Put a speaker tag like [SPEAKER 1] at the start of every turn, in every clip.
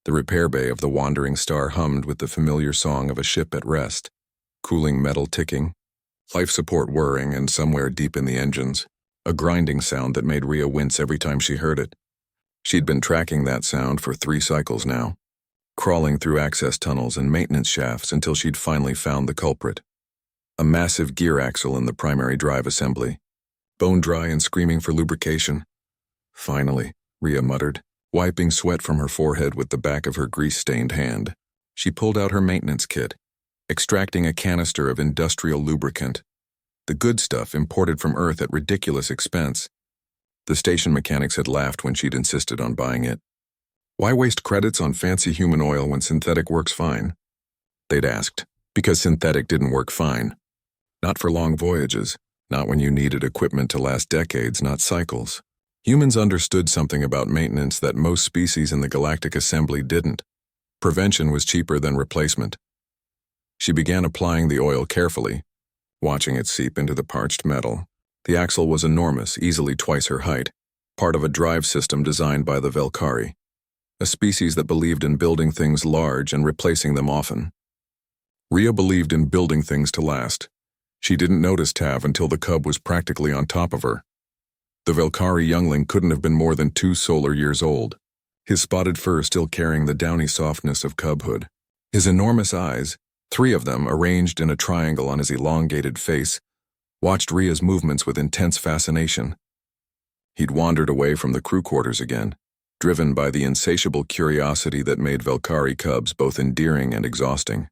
[SPEAKER 1] The repair bay of the Wandering Star hummed with the familiar song of a ship at rest, cooling metal ticking, life support whirring, and somewhere deep in the engines, a grinding sound that made Rhea wince every time she heard it. She'd been tracking that sound for 3 cycles now, crawling through access tunnels and maintenance shafts until she'd finally found the culprit. A massive gear axle in the primary drive assembly, bone dry and screaming for lubrication. Finally, Rhea muttered, wiping sweat from her forehead with the back of her grease-stained hand. She pulled out her maintenance kit, extracting a canister of industrial lubricant, the good stuff imported from Earth at ridiculous expense. The station mechanics had laughed when she'd insisted on buying it. Why waste credits on fancy human oil when synthetic works fine? They'd asked, because synthetic didn't work fine. Not for long voyages, not when you needed equipment to last decades, not cycles. Humans understood something about maintenance that most species in the galactic assembly didn't. Prevention was cheaper than replacement. She began applying the oil carefully, watching it seep into the parched metal. The axle was enormous, easily twice her height, part of a drive system designed by the Velkari, a species that believed in building things large and replacing them often. Rhea believed in building things to last. She didn't notice Tav until the cub was practically on top of her. The Velkari youngling couldn't have been more than 2 solar years old, his spotted fur still carrying the downy softness of cubhood. His enormous eyes, 3 of them arranged in a triangle on his elongated face, watched Rhea's movements with intense fascination. He'd wandered away from the crew quarters again, driven by the insatiable curiosity that made Velkari cubs both endearing and exhausting.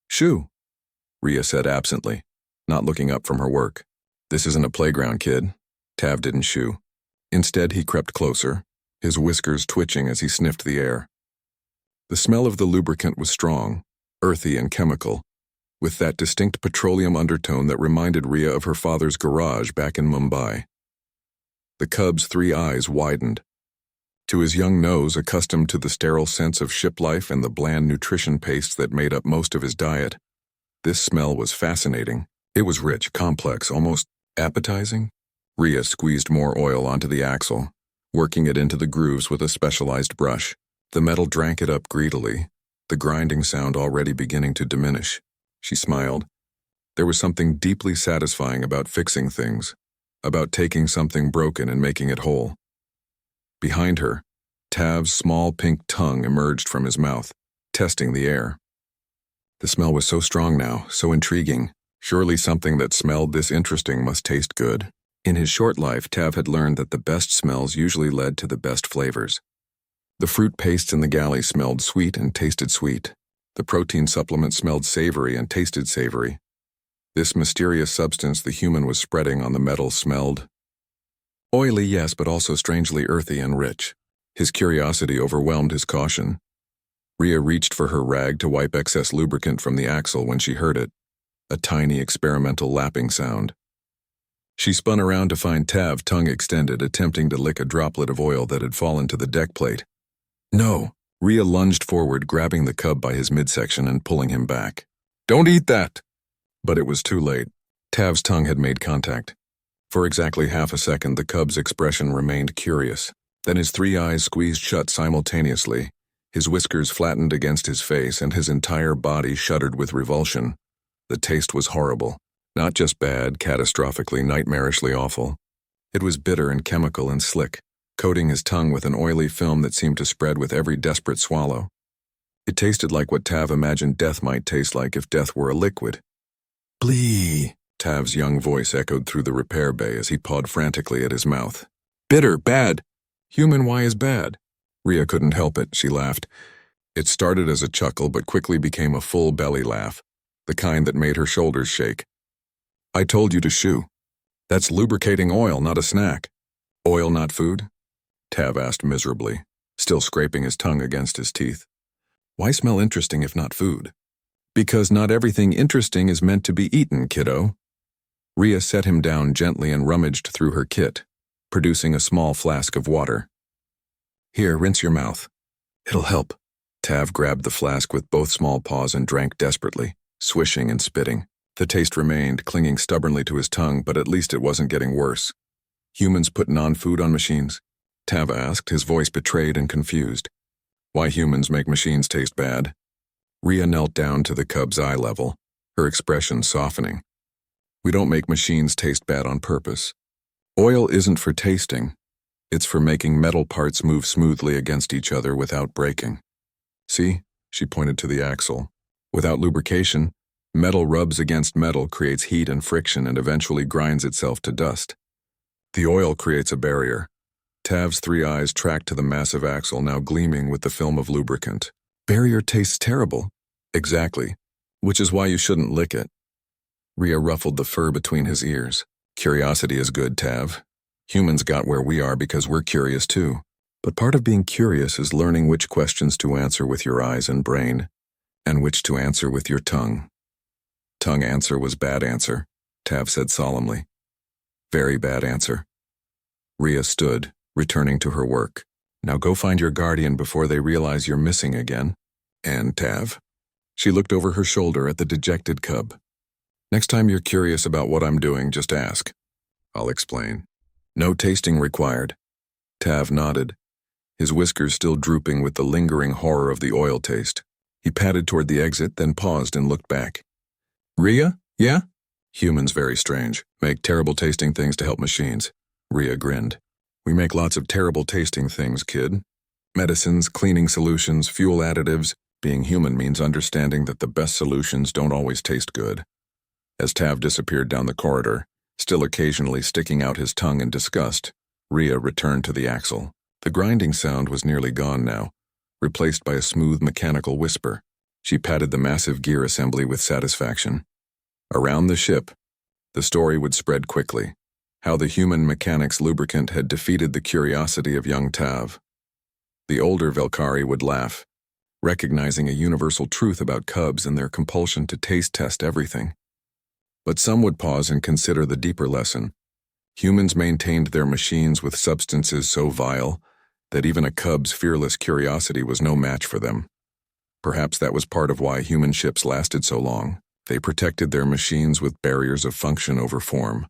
[SPEAKER 1] "Shoo," Rhea said absently, not looking up from her work. "This isn't a playground, kid." Tav didn't shoo. Instead, he crept closer, his whiskers twitching as he sniffed the air. The smell of the lubricant was strong, earthy and chemical, with that distinct petroleum undertone that reminded Rhea of her father's garage back in Mumbai. The cub's 3 eyes widened. To his young nose, accustomed to the sterile sense of ship life and the bland nutrition paste that made up most of his diet, this smell was fascinating. It was rich, complex, almost appetizing. Rhea squeezed more oil onto the axle, working it into the grooves with a specialized brush. The metal drank it up greedily, the grinding sound already beginning to diminish. She smiled. There was something deeply satisfying about fixing things, about taking something broken and making it whole. Behind her, Tav's small pink tongue emerged from his mouth, testing the air. The smell was so strong now, so intriguing. Surely something that smelled this interesting must taste good. In his short life, Tav had learned that the best smells usually led to the best flavors. The fruit pastes in the galley smelled sweet and tasted sweet. The protein supplement smelled savory and tasted savory. This mysterious substance the human was spreading on the metal smelled oily, yes, but also strangely earthy and rich. His curiosity overwhelmed his caution. Rhea reached for her rag to wipe excess lubricant from the axle when she heard it, a tiny experimental lapping sound. She spun around to find Tav, tongue extended, attempting to lick a droplet of oil that had fallen to the deck plate. "No!" Rhea lunged forward, grabbing the cub by his midsection and pulling him back. "Don't eat that!" But it was too late. Tav's tongue had made contact. For exactly half a second, the cub's expression remained curious. Then his 3 eyes squeezed shut simultaneously, his whiskers flattened against his face, and his entire body shuddered with revulsion. The taste was horrible. Not just bad, catastrophically, nightmarishly awful. It was bitter and chemical and slick, coating his tongue with an oily film that seemed to spread with every desperate swallow. It tasted like what Tav imagined death might taste like if death were a liquid. "Blee!" Tav's young voice echoed through the repair bay as he pawed frantically at his mouth. "Bitter, bad! Human, why is bad?" Rhea couldn't help it, she laughed. It started as a chuckle but quickly became a full belly laugh, the kind that made her shoulders shake. "I told you to shoo. That's lubricating oil, not a snack." "Oil, not food?" Tav asked miserably, still scraping his tongue against his teeth. "Why smell interesting if not food?" "Because not everything interesting is meant to be eaten, kiddo." Rhea set him down gently and rummaged through her kit, producing a small flask of water. "Here, rinse your mouth. It'll help." Tav grabbed the flask with both small paws and drank desperately, swishing and spitting. The taste remained, clinging stubbornly to his tongue, but at least it wasn't getting worse. "Humans put non-food on machines?" Tav asked, his voice betrayed and confused. Why humans make machines taste bad. Rhea knelt down to the cub's eye level, her expression softening. We don't make machines taste bad on purpose. Oil isn't for tasting. It's for making metal parts move smoothly against each other without breaking. See? She pointed to the axle. Without lubrication, metal rubs against metal, creates heat and friction, and eventually grinds itself to dust. The oil creates a barrier. Tav's 3 eyes tracked to the massive axle, now gleaming with the film of lubricant. Barrier tastes terrible. Exactly. Which is why you shouldn't lick it. Rhea ruffled the fur between his ears. Curiosity is good, Tav. Humans got where we are because we're curious too. But part of being curious is learning which questions to answer with your eyes and brain, and which to answer with your tongue. Tongue answer was bad answer, Tav said solemnly. Very bad answer. Rhea stood, returning to her work. Now go find your guardian before they realize you're missing again. And Tav? She looked over her shoulder at the dejected cub. Next time you're curious about what I'm doing, just ask. I'll explain. No tasting required. Tav nodded, his whiskers still drooping with the lingering horror of the oil taste. He padded toward the exit, then paused and looked back. Rhea? Yeah? Humans very strange. Make terrible tasting things to help machines. Rhea grinned. We make lots of terrible tasting things, kid. Medicines, cleaning solutions, fuel additives. Being human means understanding that the best solutions don't always taste good. As Tav disappeared down the corridor, still occasionally sticking out his tongue in disgust, Rhea returned to the axle. The grinding sound was nearly gone now, replaced by a smooth mechanical whisper. She patted the massive gear assembly with satisfaction. Around the ship, the story would spread quickly, how the human mechanics lubricant had defeated the curiosity of young Tav. The older Velkari would laugh, recognizing a universal truth about cubs and their compulsion to taste test everything. But some would pause and consider the deeper lesson. Humans maintained their machines with substances so vile that even a cub's fearless curiosity was no match for them. Perhaps that was part of why human ships lasted so long. They protected their machines with barriers of function over form,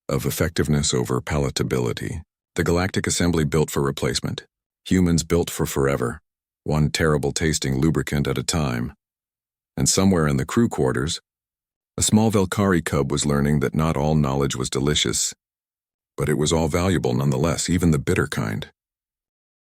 [SPEAKER 1] of effectiveness over palatability. The galactic assembly built for replacement. Humans built for forever, one terrible-tasting lubricant at a time. And somewhere in the crew quarters, a small Velkari cub was learning that not all knowledge was delicious, but it was all valuable nonetheless, even the bitter kind.